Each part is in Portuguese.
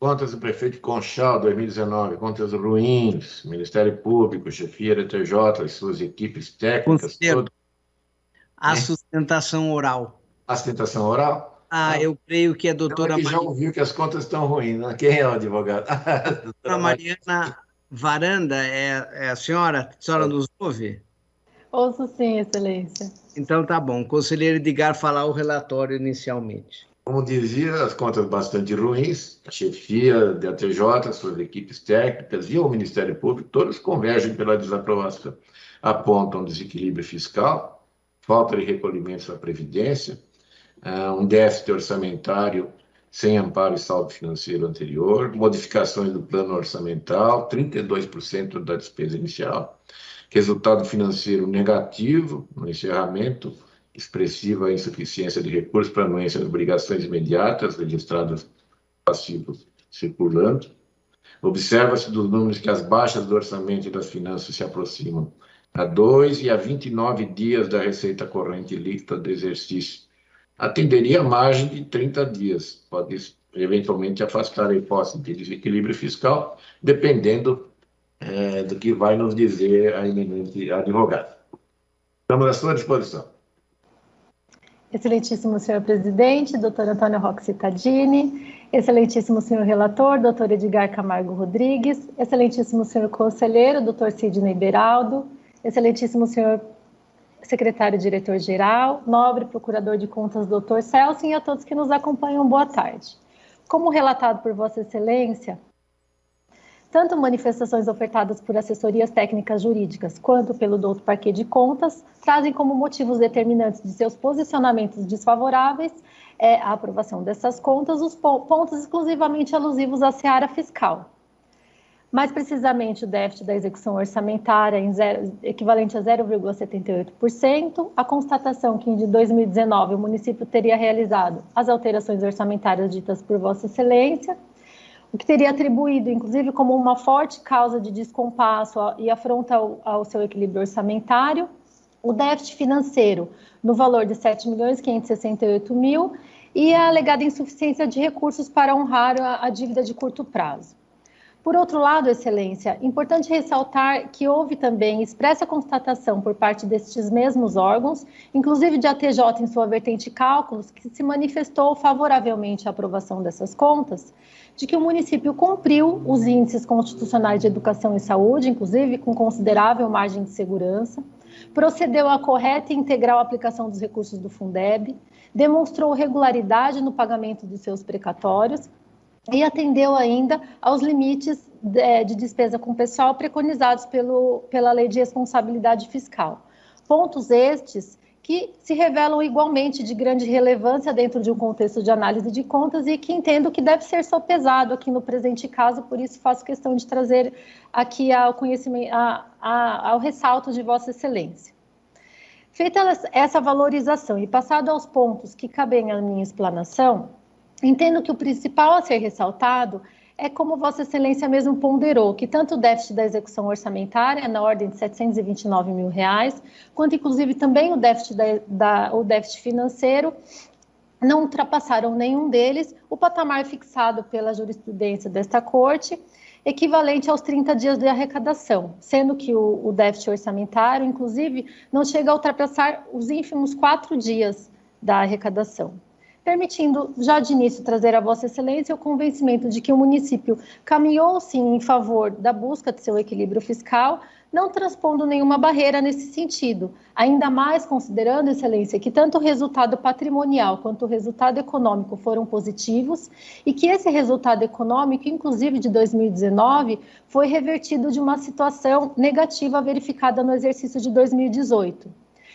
Contas do prefeito Conchal, 2019, contas ruins, Ministério Público, chefia da TJ, as suas equipes técnicas, Conselheiro, todas, a sustentação oral. assistentação oral. Eu creio que a Então, doutora aqui já ouviu que as contas estão ruins, né? Quem é o advogado? Doutora Maria. Mariana Varanda é a senhora? A senhora nos ouve? Ouço sim, Excelência. Então tá bom. Conselheiro Edgar falar o relatório inicialmente. Como dizia, as contas bastante ruins, a chefia da TJ, suas equipes técnicas e o Ministério Público, todos convergem pela desaprovação. Apontam desequilíbrio fiscal, falta de recolhimentos da Previdência, um déficit orçamentário sem amparo e saldo financeiro anterior, modificações do plano orçamental, 32% da despesa inicial, resultado financeiro negativo no encerramento, expressiva insuficiência de recursos para anuência de obrigações imediatas registradas passivos circulando. Observa-se dos números que as baixas do orçamento e das finanças se aproximam a 2 e a 29 dias da receita corrente líquida do exercício. Atenderia a margem de 30 dias. Pode eventualmente afastar a hipótese de desequilíbrio fiscal, dependendo do que vai nos dizer a eminente advogada. Estamos à sua disposição. Excelentíssimo senhor presidente, doutor Antônio Roque Tadini, excelentíssimo senhor relator, doutor Edgar Camargo Rodrigues, excelentíssimo senhor conselheiro, doutor Sidney Beraldo, excelentíssimo senhor secretário-diretor-geral, nobre procurador de contas, doutor Celso, e a todos que nos acompanham, boa tarde. Como relatado por Vossa Excelência, tanto manifestações ofertadas por assessorias técnicas jurídicas quanto pelo doutor Parquet de Contas trazem como motivos determinantes de seus posicionamentos desfavoráveis a aprovação dessas contas os pontos exclusivamente alusivos à seara fiscal. Mais precisamente, o déficit da execução orçamentária equivalente a 0,78%, a constatação que em 2019 o município teria realizado as alterações orçamentárias ditas por Vossa Excelência, o que teria atribuído, inclusive, como uma forte causa de descompasso e afronta ao seu equilíbrio orçamentário, o déficit financeiro no valor de R$ 7.568.000 e a alegada insuficiência de recursos para honrar a dívida de curto prazo. Por outro lado, Excelência, importante ressaltar que houve também expressa constatação por parte destes mesmos órgãos, inclusive de ATJ em sua vertente cálculos, que se manifestou favoravelmente à aprovação dessas contas, de que o município cumpriu os índices constitucionais de educação e saúde, inclusive com considerável margem de segurança, procedeu à correta e integral aplicação dos recursos do Fundeb, demonstrou regularidade no pagamento dos seus precatórios, e atendeu ainda aos limites de despesa com pessoal preconizados pela Lei de Responsabilidade Fiscal. Pontos estes que se revelam igualmente de grande relevância dentro de um contexto de análise de contas e que entendo que deve ser sopesado aqui no presente caso, por isso faço questão de trazer aqui ao conhecimento, ao ressalto de Vossa Excelência. Feita essa valorização e passado aos pontos que cabem à minha explanação, entendo que o principal a ser ressaltado é como Vossa Excelência mesmo ponderou, que tanto o déficit da execução orçamentária, na ordem de R$ 729.000, quanto inclusive também o déficit, o déficit financeiro, não ultrapassaram nenhum deles o patamar fixado pela jurisprudência desta Corte, equivalente aos 30 dias de arrecadação, sendo que o déficit orçamentário, inclusive, não chega a ultrapassar os ínfimos 4 dias da arrecadação, permitindo já de início trazer a Vossa Excelência o convencimento de que o município caminhou sim em favor da busca de seu equilíbrio fiscal, não transpondo nenhuma barreira nesse sentido, ainda mais considerando, Excelência, que tanto o resultado patrimonial quanto o resultado econômico foram positivos e que esse resultado econômico, inclusive de 2019, foi revertido de uma situação negativa verificada no exercício de 2018.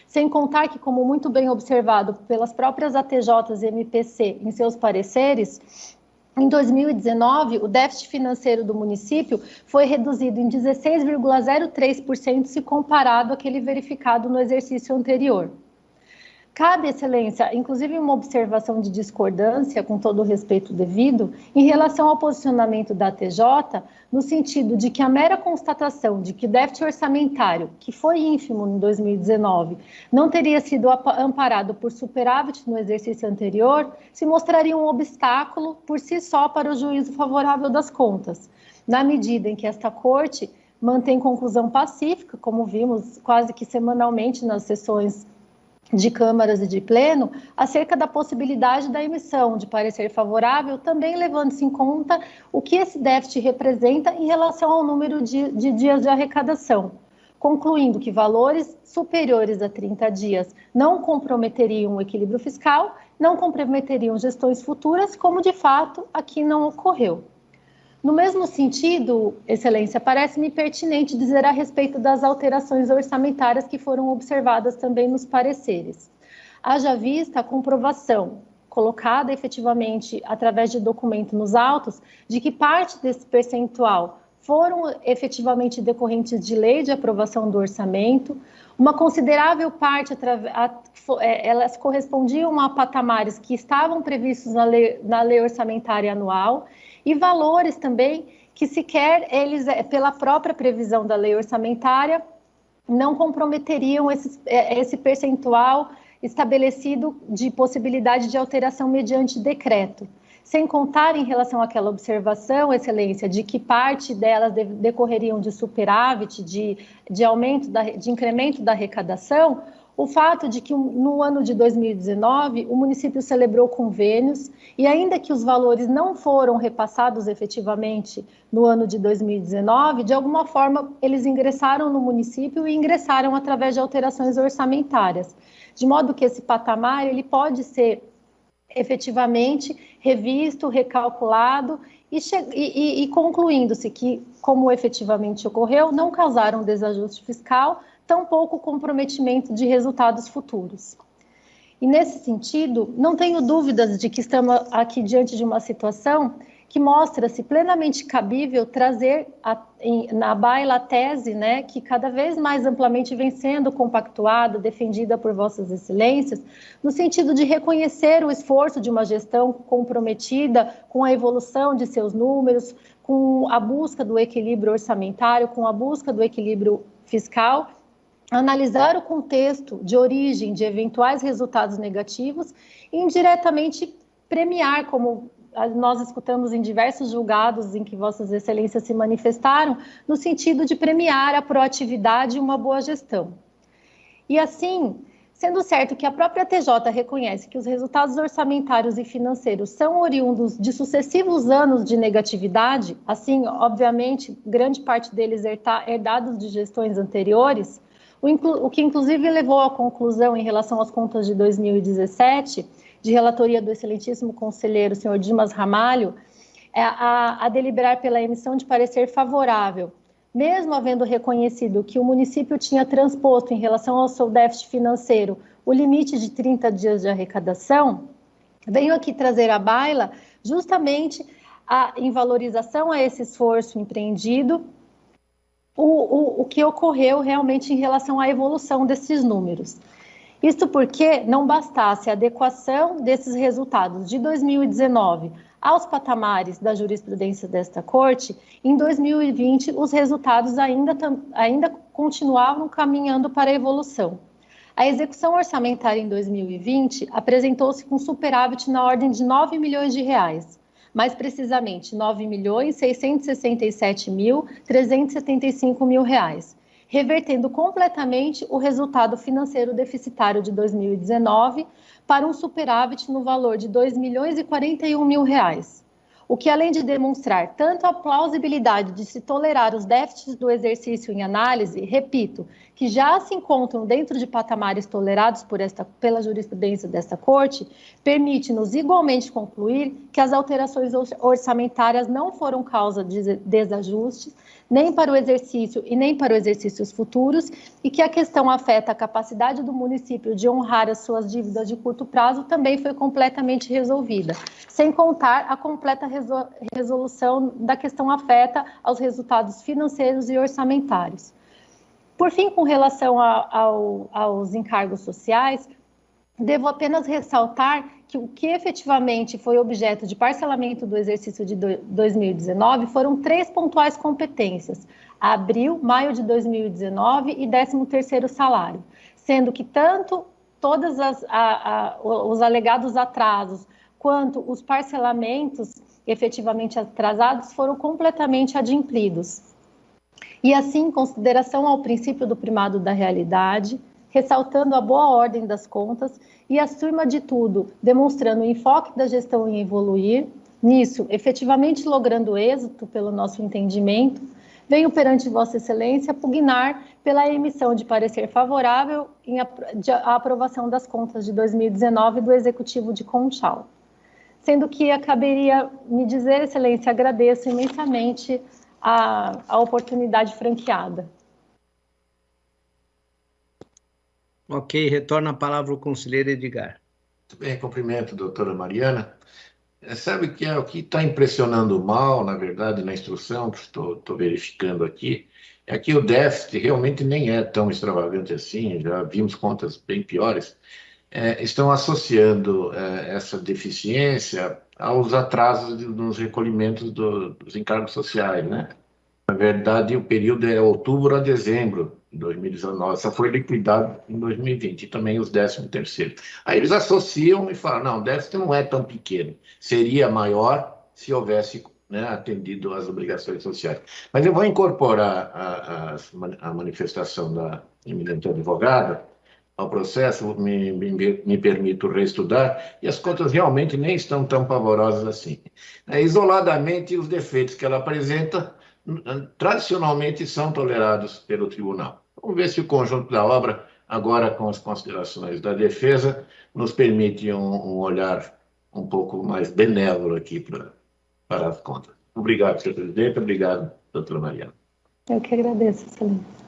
Sem contar que, como muito bem observado pelas próprias ATJs e MPC em seus pareceres, em 2019, o déficit financeiro do município foi reduzido em 16,03% se comparado àquele verificado no exercício anterior. Cabe, Excelência, inclusive uma observação de discordância, com todo o respeito devido, em relação ao posicionamento da TJ, no sentido de que a mera constatação de que o déficit orçamentário, que foi ínfimo em 2019, não teria sido amparado por superávit no exercício anterior, se mostraria um obstáculo por si só para o juízo favorável das contas, na medida em que esta Corte mantém conclusão pacífica, como vimos quase que semanalmente nas sessões de câmaras e de pleno, acerca da possibilidade da emissão de parecer favorável, também levando-se em conta o que esse déficit representa em relação ao número de dias de arrecadação, concluindo que valores superiores a 30 dias não comprometeriam o equilíbrio fiscal, não comprometeriam gestões futuras, como de fato aqui não ocorreu. No mesmo sentido, Excelência, parece-me pertinente dizer a respeito das alterações orçamentárias que foram observadas também nos pareceres. Haja vista a comprovação, colocada efetivamente através de documento nos autos, de que parte desse percentual foram efetivamente decorrentes de lei de aprovação do orçamento, uma considerável parte, elas correspondiam a patamares que estavam previstos na lei orçamentária anual, e valores também que sequer eles, pela própria previsão da lei orçamentária, não comprometeriam esse percentual estabelecido de possibilidade de alteração mediante decreto. Sem contar em relação àquela observação, Excelência, de que parte delas decorreriam de superávit, de aumento, de incremento da arrecadação, o fato de que no ano de 2019 o município celebrou convênios e ainda que os valores não foram repassados efetivamente no ano de 2019, de alguma forma eles ingressaram no município e ingressaram através de alterações orçamentárias, de modo que esse patamar ele pode ser efetivamente revisto, recalculado e concluindo-se que, como efetivamente ocorreu, não causaram desajuste fiscal, tampouco comprometimento de resultados futuros. E nesse sentido, não tenho dúvidas de que estamos aqui diante de uma situação que mostra-se plenamente cabível trazer na baila a tese, né, que cada vez mais amplamente vem sendo compactuada, defendida por Vossas Excelências, no sentido de reconhecer o esforço de uma gestão comprometida com a evolução de seus números, com a busca do equilíbrio orçamentário, com a busca do equilíbrio fiscal, analisar o contexto de origem de eventuais resultados negativos e indiretamente premiar, como nós escutamos em diversos julgados em que Vossas Excelências se manifestaram, no sentido de premiar a proatividade e uma boa gestão. E assim, sendo certo que a própria TJ reconhece que os resultados orçamentários e financeiros são oriundos de sucessivos anos de negatividade, assim, obviamente, grande parte deles herdados de gestões anteriores, o que inclusive levou à conclusão em relação às contas de 2017, de relatoria do excelentíssimo conselheiro, senhor Dimas Ramalho, a deliberar pela emissão de parecer favorável, mesmo havendo reconhecido que o município tinha transposto em relação ao seu déficit financeiro o limite de 30 dias de arrecadação, venho aqui trazer à baila justamente em valorização a esse esforço empreendido, o que ocorreu realmente em relação à evolução desses números. Isto porque não bastasse a adequação desses resultados de 2019 aos patamares da jurisprudência desta Corte, em 2020 os resultados ainda continuavam caminhando para a evolução. A execução orçamentária em 2020 apresentou-se com superávit na ordem de 9 milhões de reais, mais precisamente 9.667.375 mil reais, revertendo completamente o resultado financeiro deficitário de 2019 para um superávit no valor de 2.041 mil reais, o que além de demonstrar tanto a plausibilidade de se tolerar os déficits do exercício em análise, repito, que já se encontram dentro de patamares tolerados pela jurisprudência desta Corte, permite-nos igualmente concluir que as alterações orçamentárias não foram causa de desajustes, nem para o exercício e nem para os exercícios futuros, e que a questão afeta a capacidade do município de honrar as suas dívidas de curto prazo também foi completamente resolvida, sem contar a completa resolução da questão afeta aos resultados financeiros e orçamentários. Por fim, com relação aos encargos sociais, devo apenas ressaltar que o que efetivamente foi objeto de parcelamento do exercício de 2019 foram 3 pontuais competências: abril, maio de 2019 e 13º salário, sendo que tanto todos os alegados atrasos quanto os parcelamentos efetivamente atrasados foram completamente adimplidos. E assim, em consideração ao princípio do primado da realidade, ressaltando a boa ordem das contas e, acima de tudo, demonstrando o enfoque da gestão em evoluir, nisso, efetivamente logrando êxito pelo nosso entendimento, venho perante Vossa Excelência pugnar pela emissão de parecer favorável à aprovação das contas de 2019 do Executivo de Conchal. Sendo que caberia me dizer, Excelência, agradeço imensamente a oportunidade franqueada. Ok, retorna a palavra ao conselheiro Edgar. Muito bem, cumprimento, doutora Mariana. Sabe que é o que está impressionando mal, na verdade, na instrução, que estou verificando aqui, é que o déficit realmente nem é tão extravagante assim, já vimos contas bem piores. Estão associando essa deficiência aos atrasos nos recolhimentos dos encargos sociais, né? Na verdade, o período é outubro a dezembro de 2019, só foi liquidado em 2020, e também os 13º. Aí eles associam e falam, não, o déficit não é tão pequeno, seria maior se houvesse, né, atendido às obrigações sociais. Mas eu vou incorporar a manifestação da eminente advogada ao processo, me permito reestudar, e as contas realmente nem estão tão pavorosas assim. Isoladamente, os defeitos que ela apresenta tradicionalmente são tolerados pelo tribunal. Vamos ver se o conjunto da obra, agora com as considerações da defesa, nos permite um olhar um pouco mais benévolo aqui para as contas. Obrigado, senhor presidente. Obrigado, doutora Mariana. Eu que agradeço, Excelência.